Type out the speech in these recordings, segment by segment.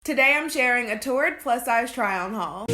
Today I'm sharing a Torrid plus size try on haul.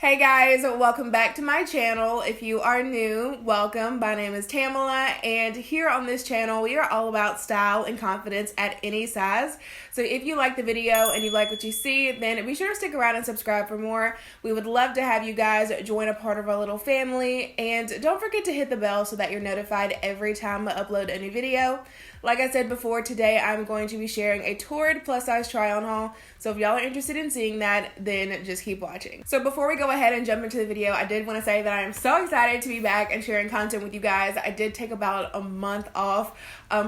Hey guys, welcome back to my channel. If you are new, welcome. My name is Tamela, and here on this channel we are all about style and confidence at any size. So if you like the video and you like what you see, then be sure to stick around and subscribe for more. We would love to have you guys join a part of our little family, and don't forget to hit the bell so that you're notified every time I upload a new video. Like I said before, today I'm going to be sharing a Torrid plus size try on haul. So if y'all are interested in seeing that, then just keep watching. So before we go ahead and jump into the video, I did want to say that I am so excited to be back and sharing content with you guys. I did take about a month off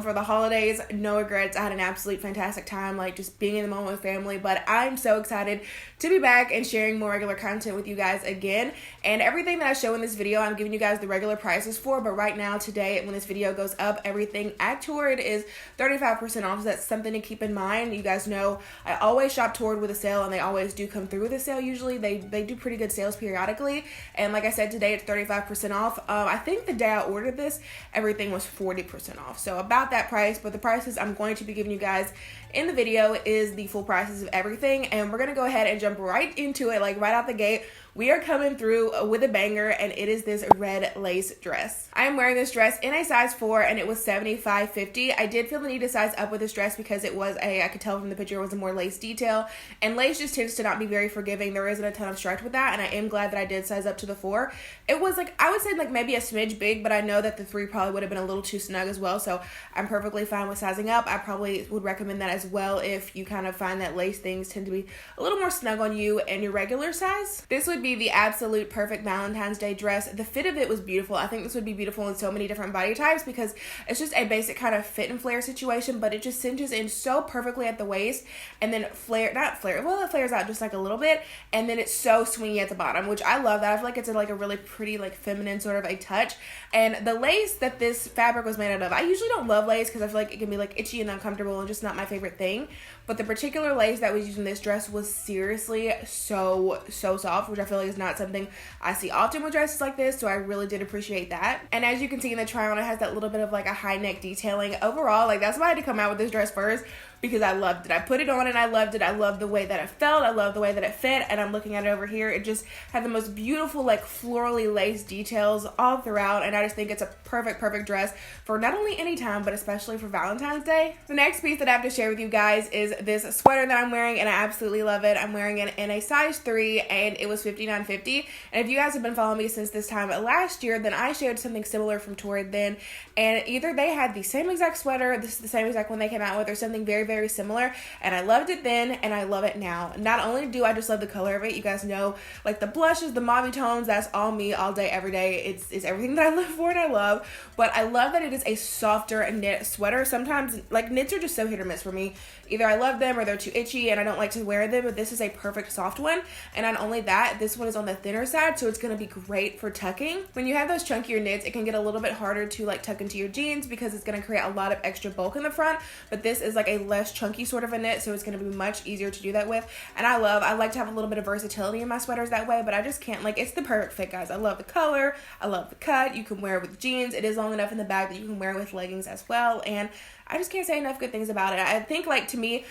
for the holidays. No regrets. I had an absolute fantastic time, like just being in the moment with family, but I'm so excited to be back and sharing more regular content with you guys again. And everything that I show in this video, I'm giving you guys the regular prices for, but right now, today, when this video goes up, everything at Torrid is 35% off, so that's something to keep in mind. You guys know I always shop Torrid with a sale, and they always do come through with a sale usually. They do pretty good sales periodically, and like I said, today it's 35% off. I think the day I ordered this, everything was 40% off, so about that price, but the prices I'm going to be giving you guys in the video is the full prices of everything, and we're gonna go ahead and jump right into it, like right out the gate. We are coming through with a banger, and it is this red lace dress. I am wearing this dress in a size 4, and it was $75.50. I did feel the need to size up with this dress because it was I could tell from the picture it was a more lace detail, and lace just tends to not be very forgiving. There isn't a ton of stretch with that, and I am glad that I did size up to the 4. It was like, I would say like maybe a smidge big, but I know that the 3 probably would have been a little too snug as well, so I'm perfectly fine with sizing up. I probably would recommend that as well if you kind of find that lace things tend to be a little more snug on you and your regular size. This would be the absolute perfect Valentine's Day dress. The fit of it was beautiful. I think this would be beautiful in so many different body types because it's just a basic kind of fit and flare situation, but it just cinches in so perfectly at the waist, and then it flares out just like a little bit, and then it's so swingy at the bottom, which I love that. I feel like it's like a really pretty, like feminine sort of a touch. And the lace that this fabric was made out of, I usually don't love lace because I feel like it can be like itchy and uncomfortable and just not my favorite thing, but the particular lace that was used in this dress was seriously so soft, which I feel like is not something I see often with dresses like this, so I really did appreciate that. And as you can see in the try on, it has that little bit of like a high neck detailing. Overall, like that's why I had to come out with this dress first, because I loved it. I put it on and I loved it. I loved the way that it felt. I loved the way that it fit, and I'm looking at it over here. It just had the most beautiful like florally lace details all throughout, and I just think it's a perfect dress for not only any time, but especially for Valentine's Day. The next piece that I have to share with you guys is this sweater that I'm wearing, and I absolutely love it. I'm wearing it in a size 3, and it was $59.50. And if you guys have been following me since this time last year, then I shared something similar from Torrid then, and either they had the same exact sweater, this is the same exact one they came out with, or something very similar, and I loved it then and I love it now. Not only do I just love the color of it, you guys know, like the blushes, the mauve tones, that's all me all day every day. It's everything that I live for and I love, but I love that it is a softer knit sweater. Sometimes like knits are just so hit or miss for me. Either I love them or they're too itchy and I don't like to wear them, but this is a perfect soft one. And not only that, this one is on the thinner side, so it's going to be great for tucking. When you have those chunkier knits, it can get a little bit harder to like tuck into your jeans because it's going to create a lot of extra bulk in the front, but this is like a less chunky sort of a knit, so it's going to be much easier to do that with. And I like to have a little bit of versatility in my sweaters that way, but I just can't, like, it's the perfect fit, guys. I love the color, I love the cut. You can wear it with jeans. It is long enough in the back that you can wear it with leggings as well, and I just can't say enough good things about it. I think, like, to me,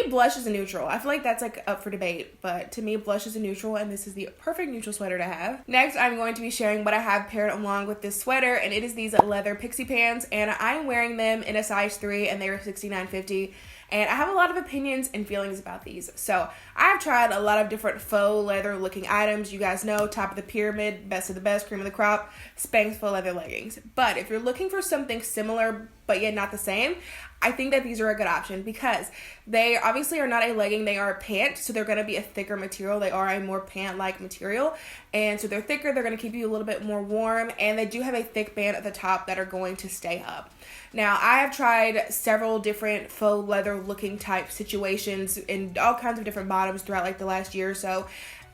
blush is a neutral. I feel like that's, like, up for debate, but to me, blush is a neutral, and this is the perfect neutral sweater to have. Next, I'm going to be sharing what I have paired along with this sweater, and it is these leather pixie pants, and I'm wearing them in a size 3, and they were $69.50. And I have a lot of opinions and feelings about these. So I've tried a lot of different faux leather looking items. You guys know, top of the pyramid, best of the best, cream of the crop, Spanx faux leather leggings. But if you're looking for something similar but yet not the same, I think that these are a good option because they obviously are not a legging, they are a pant, so they're going to be a thicker material. They are a more pant-like material, and so they're thicker, they're going to keep you a little bit more warm, and they do have a thick band at the top that are going to stay up. Now, I have tried several different faux leather looking type situations in all kinds of different bottoms throughout like the last year or so,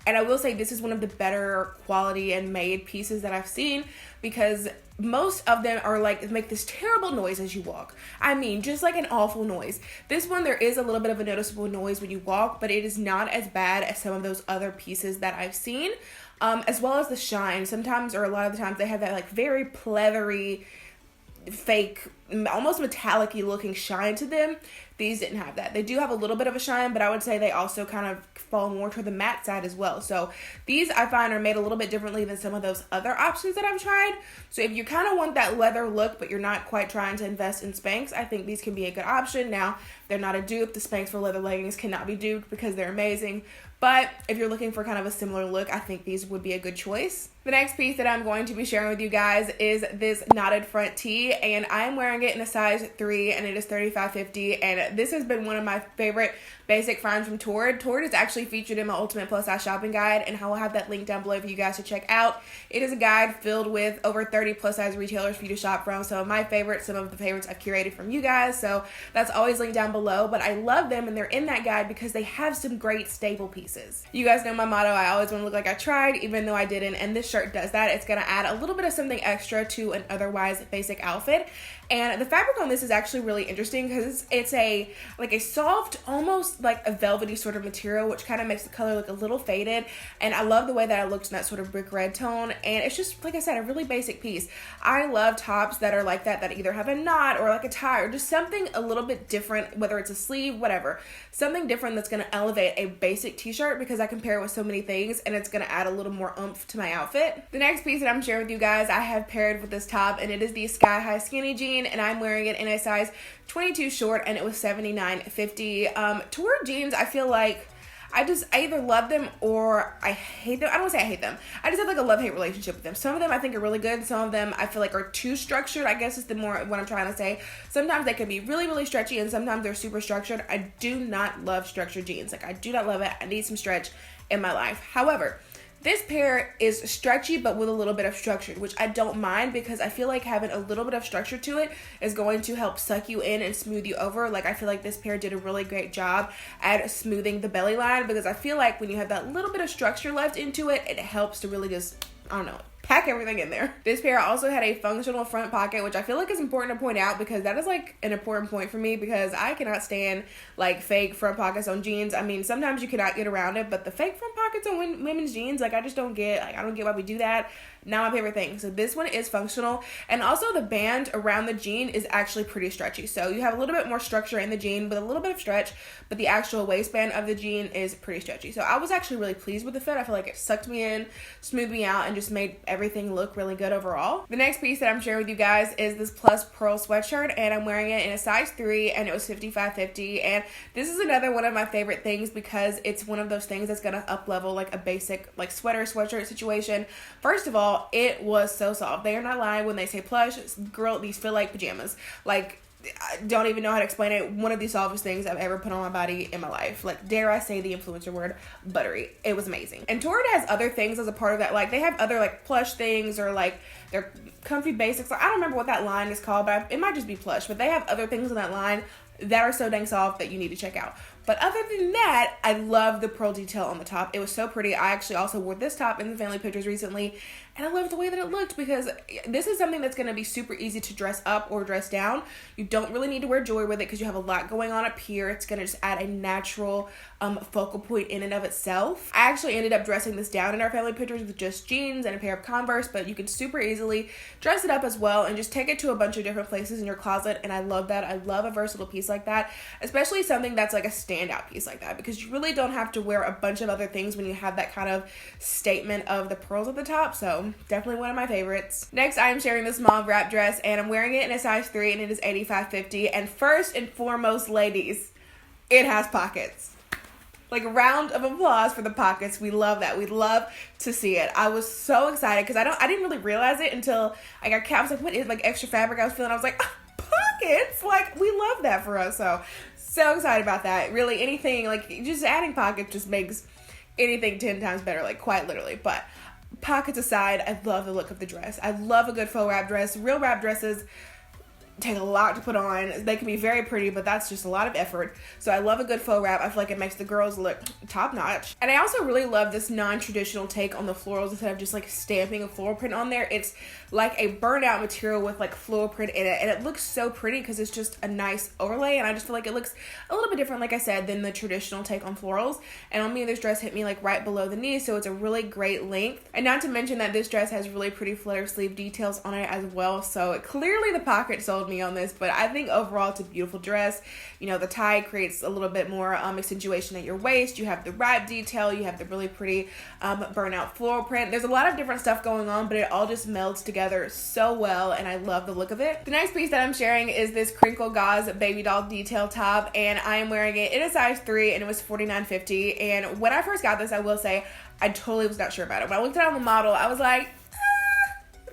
and I will say this is one of the better quality and made pieces that I've seen because most of them are like, make this terrible noise as you walk. I mean, just like an awful noise. This one, there is a little bit of a noticeable noise when you walk, but it is not as bad as some of those other pieces that I've seen. As well as the shine. Sometimes, or a lot of the times, they have that like very pleathery, fake almost metallic-y looking shine to them. These didn't have that. They do have a little bit of a shine, but I would say they also kind of fall more toward the matte side as well. So these I find are made a little bit differently than some of those other options that I've tried. So if you kind of want that leather look, but you're not quite trying to invest in Spanx, I think these can be a good option. Now, they're not a dupe. The Spanx for leather leggings cannot be duped because they're amazing. But if you're looking for kind of a similar look, I think these would be a good choice. The next piece that I'm going to be sharing with you guys is this knotted front tee, and I'm wearing it in a size 3, and it is 35.50, and this has been one of my favorite basic finds from Torrid. Torrid is actually featured in my Ultimate Plus Size Shopping Guide, and I will have that link down below for you guys to check out. It is a guide filled with over 30 plus size retailers for you to shop from, some of my favorites, some of the favorites I've curated from you guys, so that's always linked down below, but I love them, and they're in that guide because they have some great staple pieces. You guys know my motto, I always want to look like I tried, even though I didn't, and this shirt does that. It's going to add a little bit of something extra to an otherwise basic outfit. And the fabric on this is actually really interesting because it's a soft, almost like a velvety sort of material, which kind of makes the color look a little faded. And I love the way that it looks in that sort of brick red tone. And it's just, like I said, a really basic piece. I love tops that are like that either have a knot or like a tie or just something a little bit different, whether it's a sleeve, whatever. Something different that's going to elevate a basic t-shirt because I can pair it with so many things and it's going to add a little more oomph to my outfit. The next piece that I'm sharing with you guys, I have paired with this top, and it is the Sky High Skinny Jean, and I'm wearing it in a size 22 short, and it was $79.50. Torrid jeans, I feel like I either love them or I hate them. I don't want to say I hate them. I just have like a love-hate relationship with them. Some of them I think are really good. Some of them I feel like are too structured, I guess is the more what I'm trying to say. Sometimes they can be really, really stretchy, and sometimes they're super structured. I do not love structured jeans. Like, I do not love it. I need some stretch in my life. However, this pair is stretchy but with a little bit of structure, which I don't mind because I feel like having a little bit of structure to it is going to help suck you in and smooth you over. Like, I feel like this pair did a really great job at smoothing the belly line because I feel like when you have that little bit of structure left into it, it helps to really just, I don't know, pack everything in there. This pair also had a functional front pocket, which I feel like is important to point out because that is like an important point for me because I cannot stand like fake front pockets on jeans. I mean, sometimes you cannot get around it, but the fake front pockets on women's jeans, like, I just don't get, like, I don't get why we do that. Not my favorite thing. So this one is functional, and also the band around the jean is actually pretty stretchy. So you have a little bit more structure in the jean with a little bit of stretch, but the actual waistband of the jean is pretty stretchy. So I was actually really pleased with the fit. I feel like it sucked me in, smoothed me out, and just made everything look really good overall. The next piece that I'm sharing with you guys is this Plus Pearl sweatshirt, and I'm wearing it in a size 3, and it was $55.50. And this is another one of my favorite things because it's one of those things that's gonna up level like a basic like sweatshirt situation. First of all, it was so soft. They are not lying when they say plush. Girl, these feel like pajamas. Like, I don't even know how to explain it. One of the softest things I've ever put on my body in my life. Like, dare I say the influencer word, buttery. It was amazing. And Torrid has other things as a part of that. Like, they have other like plush things or like their comfy basics. Like, I don't remember what that line is called, but it might just be plush. But they have other things in that line that are so dang soft that you need to check out. But other than that, I love the pearl detail on the top. It was so pretty. I actually also wore this top in the family pictures recently, and I love the way that it looked because this is something that's going to be super easy to dress up or dress down. You don't really need to wear jewelry with it because you have a lot going on up here. It's going to just add a natural focal point in and of itself. I actually ended up dressing this down in our family pictures with just jeans and a pair of Converse, but you can super easily dress it up as well and just take it to a bunch of different places in your closet, and I love that. I love a versatile piece like that, especially something that's like a standout piece like that, because you really don't have to wear a bunch of other things when you have that kind of statement of the pearls at the top. So definitely one of my favorites. Next, I am sharing this mauve wrap dress, and I'm wearing it in a size 3, and it is $85.50. And first and foremost, ladies, it has pockets. Like, a round of applause for the pockets. We love that. We love to see it. I was so excited because I didn't really realize it until I got I was like, what is like extra fabric I was feeling? I was like, pockets. Like, we love that for us. So excited about that. Really, anything like just adding pockets just makes anything 10 times better, like, quite literally. But pockets aside, I love the look of the dress. I love a good faux wrap dress. Real wrap dresses take a lot to put on. They can be very pretty, but that's just a lot of effort. So I love a good faux wrap. I feel like it makes the girls look top notch. And I also really love this non-traditional take on the florals instead of just like stamping a floral print on there. It's like a burnout material with like floral print in it, and it looks so pretty because it's just a nice overlay, and I just feel like it looks a little bit different, like I said, than the traditional take on florals. And on me, this dress hit me like right below the knee, so it's a really great length. And not to mention that this dress has really pretty flare sleeve details on it as well, so clearly the pocket sold killed me on this, but I think overall it's a beautiful dress. You know, the tie creates a little bit more accentuation at your waist. You have the wrap detail, you have the really pretty burnout floral print. There's a lot of different stuff going on, but it all just melds together so well, and I love the look of it. The next piece that I'm sharing is this crinkle gauze baby doll detail top, and I am wearing it in a size 3, and it was $49.50. And when I first got this, I will say, I totally was not sure about it. When I looked at it on the model, I was like,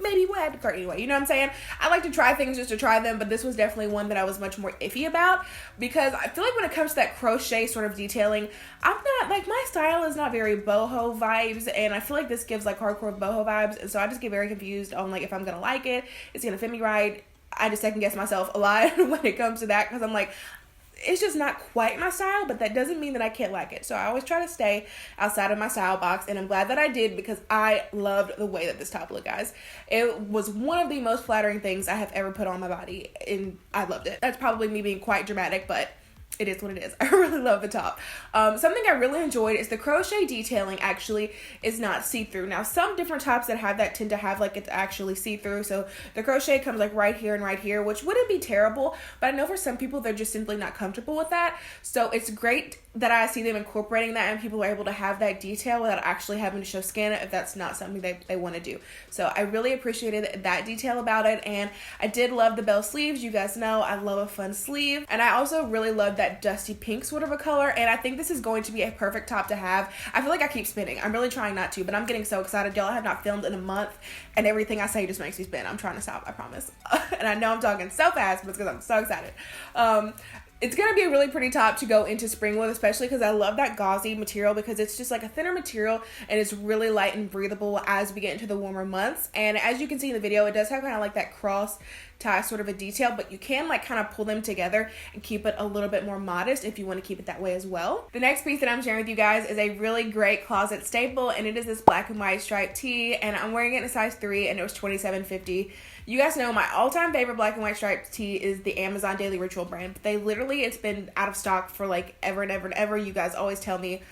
maybe we'll add to cart anyway. You know what I'm saying? I like to try things just to try them, but this was definitely one that I was much more iffy about, because I feel like when it comes to that crochet sort of detailing, I'm not, like, my style is not very boho vibes, and I feel like this gives like hardcore boho vibes, and so I just get very confused on like if I'm gonna like it, it's gonna fit me right. I just second guess myself a lot when it comes to that, because I'm like, it's just not quite my style, but that doesn't mean that I can't like it. So I always try to stay outside of my style box, and I'm glad that I did, because I loved the way that this top looked, guys. It was one of the most flattering things I have ever put on my body, and I loved it. That's probably me being quite dramatic, but it is what it is. I really love the top. Something I really enjoyed is the crochet detailing actually is not see-through. Now, some different tops that have that tend to have like it's actually see-through. So the crochet comes like right here and right here, which wouldn't be terrible, but I know for some people they're just simply not comfortable with that. So it's great that I see them incorporating that, and people are able to have that detail without actually having to show skin if that's not something they want to do. So I really appreciated that detail about it, and I did love the bell sleeves. You guys know I love a fun sleeve, and I also really love that dusty pink sort of a color, and I think this is going to be a perfect top to have. I feel like I keep spinning. I'm really trying not to, but I'm getting so excited. Y'all, I have not filmed in a month, and everything I say just makes me spin. I'm trying to stop, I promise. And I know I'm talking so fast, but it's because I'm so excited. It's going to be a really pretty top to go into spring with, especially because I love that gauzy material, because it's just like a thinner material and it's really light and breathable as we get into the warmer months. And as you can see in the video, it does have kind of like that cross tie sort of a detail, but you can like kind of pull them together and keep it a little bit more modest if you want to keep it that way as well. The next piece that I'm sharing with you guys is a really great closet staple, and it is this black and white striped tee, and I'm wearing it in a size 3, and it was $27.50. You guys know my all-time favorite black and white striped tee is the Amazon Daily Ritual brand. They literally, it's been out of stock for like ever and ever and ever. You guys always tell me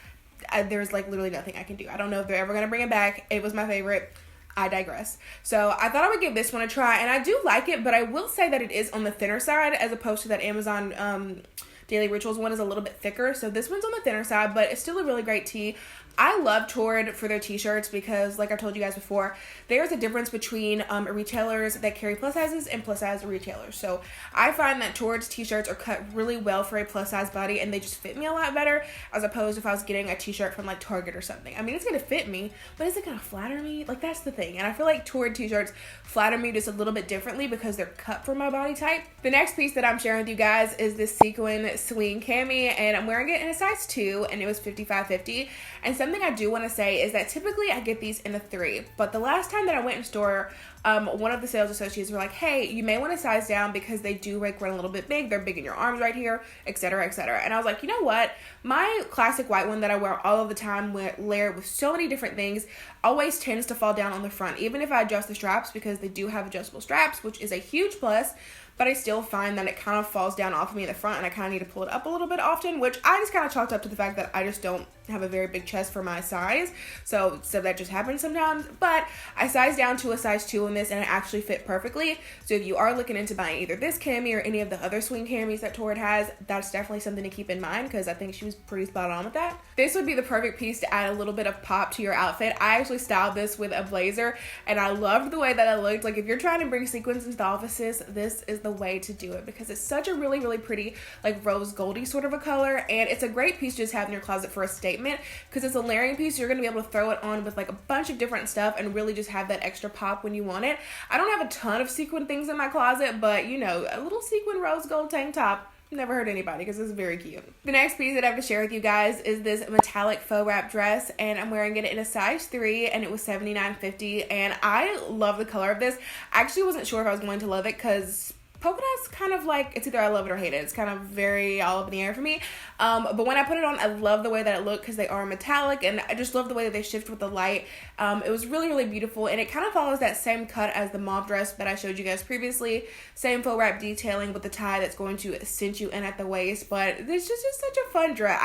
there's like literally nothing I can do. I don't know if they're ever going to bring it back. It was my favorite. I digress. So I thought I would give this one a try, and I do like it, but I will say that it is on the thinner side as opposed to that Amazon Daily Rituals one is a little bit thicker. So this one's on the thinner side, but it's still a really great tee. I love Torrid for their t-shirts because, like I told you guys before, there's a difference between retailers that carry plus sizes and plus size retailers. So I find that Torrid's t-shirts are cut really well for a plus size body, and they just fit me a lot better as opposed to if I was getting a t-shirt from like Target or something. I mean, it's going to fit me, but is it going to flatter me? Like, that's the thing. And I feel like Torrid t-shirts flatter me just a little bit differently because they're cut for my body type. The next piece that I'm sharing with you guys is this sequin swing cami, and I'm wearing it in a size 2, and it was $55.50. And something I do want to say is that typically I get these in a 3, but the last time that I went in store, one of the sales associates were like, hey, you may want to size down because they do like run a little bit big. They're big in your arms right here, etc., etc. And I was like, you know what? My classic white one that I wear all of the time, layered with so many different things, always tends to fall down on the front, even if I adjust the straps, because they do have adjustable straps, which is a huge plus. But I still find that it kind of falls down off of me in the front, and I kind of need to pull it up a little bit often, which I just kind of chalked up to the fact that I just don't have a very big chest for my size. So that just happens sometimes. But I sized down to a size 2 in this, and it actually fit perfectly. So if you are looking into buying either this cami or any of the other swing camis that Torrid has, that's definitely something to keep in mind, because I think she was pretty spot on with that. This would be the perfect piece to add a little bit of pop to your outfit. I actually styled this with a blazer, and I loved the way that it looked. Like, if you're trying to bring sequins into the offices, this is the way to do it, because it's such a really, really pretty, like, rose goldy sort of a color, and it's a great piece to just have in your closet for a statement, because it's a layering piece. You're going to be able to throw it on with like a bunch of different stuff and really just have that extra pop when you want it. I don't have a ton of sequin things in my closet, but you know, a little sequin rose gold tank top never hurt anybody because it's very cute. The next piece that I have to share with you guys is this metallic faux wrap dress, and I'm wearing it in a size 3, and it was $79.50, and I love the color of this. I actually wasn't sure if I was going to love it because polka dots kind of like, it's either I love it or hate it. It's kind of very all up in the air for me. But when I put it on, I love the way that it looked because they are metallic, and I just love the way that they shift with the light. It was really, really beautiful, and it kind of follows that same cut as the mauve dress that I showed you guys previously. Same faux wrap detailing with the tie that's going to cinch you in at the waist, but it's just such a fun dress.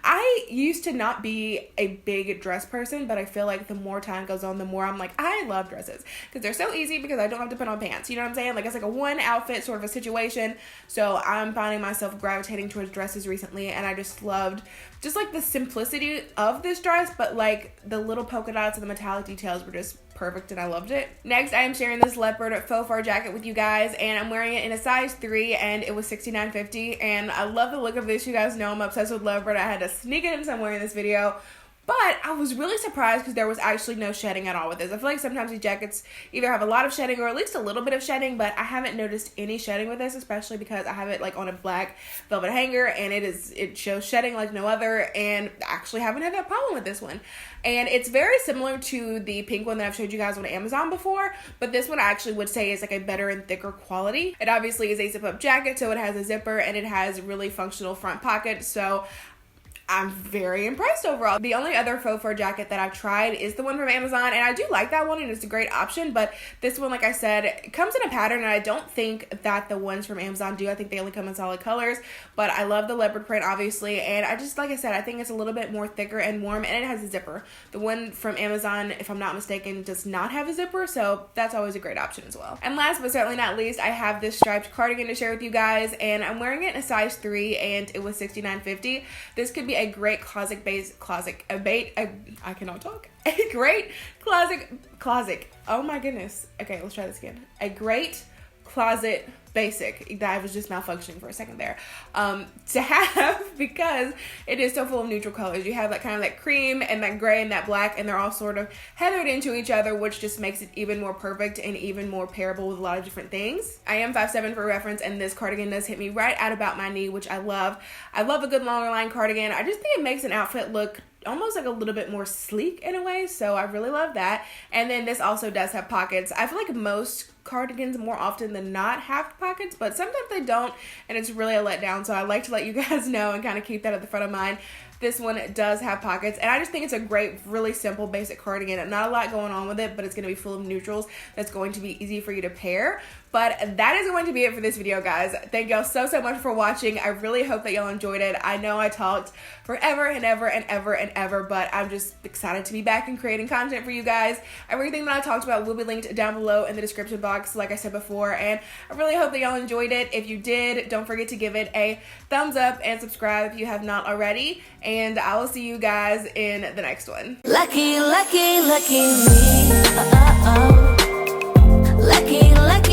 I used to not be a big dress person, but I feel like the more time goes on, the more I'm like, I love dresses because they're so easy because I don't have to put on pants. You know what I'm saying? Like, it's like a one outfit outfit sort of a situation. So I'm finding myself gravitating towards dresses recently, and I just loved just like the simplicity of this dress, but like the little polka dots and the metallic details were just perfect, and I loved it. Next, I am sharing this leopard faux fur jacket with you guys, and I'm wearing it in a size 3, and it was $69.50, and I love the look of this. You guys know I'm obsessed with leopard. I had to sneak it in somewhere in this video. But I was really surprised because there was actually no shedding at all with this. I feel like sometimes these jackets either have a lot of shedding or at least a little bit of shedding, but I haven't noticed any shedding with this, especially because I have it like on a black velvet hanger, and it shows shedding like no other, and I actually haven't had that problem with this one. And it's very similar to the pink one that I've showed you guys on Amazon before, but this one I actually would say is like a better and thicker quality. It obviously is a zip-up jacket, so it has a zipper and it has really functional front pockets, so I'm very impressed overall. The only other faux fur jacket that I've tried is the one from Amazon, and I do like that one, and it's a great option, but this one, like I said, it comes in a pattern, and I don't think that the ones from Amazon do. I think they only come in solid colors, but I love the leopard print, obviously, and I just, like I said, I think it's a little bit more thicker and warm, and it has a zipper. The one from Amazon, if I'm not mistaken, does not have a zipper, so that's always a great option as well. And last but certainly not least, I have this striped cardigan to share with you guys, and I'm wearing it in a size 3, and it was $69.50. This could be a great closet, oh my goodness. Okay, let's try this again. A great closet basic. That was just malfunctioning for a second there. To have, because it is so full of neutral colors. You have that kind of that cream and that gray and that black, and they're all sort of heathered into each other, which just makes it even more perfect and even more pairable with a lot of different things. I am 5'7" for reference, and this cardigan does hit me right at about my knee, which I love. I love a good longer line cardigan. I just think it makes an outfit look almost like a little bit more sleek in a way, so I really love that. And then this also does have pockets. I feel like most cardigans more often than not have pockets, but sometimes they don't, and it's really a letdown, so I like to let you guys know and kind of keep that at the front of mind. This one does have pockets, and I just think it's a great, really simple, basic cardigan. Not a lot going on with it, but it's going to be full of neutrals that's going to be easy for you to pair. But that is going to be it for this video, guys. Thank y'all so much for watching. I really hope that y'all enjoyed it. I know I talked forever and ever and ever and ever, but I'm just excited to be back and creating content for you guys. Everything that I talked about will be linked down below in the description box, like I said before, and I really hope that y'all enjoyed it. If you did, don't forget to give it a thumbs up and subscribe if you have not already, and I will see you guys in the next one. Lucky, lucky, lucky me. Lucky, lucky.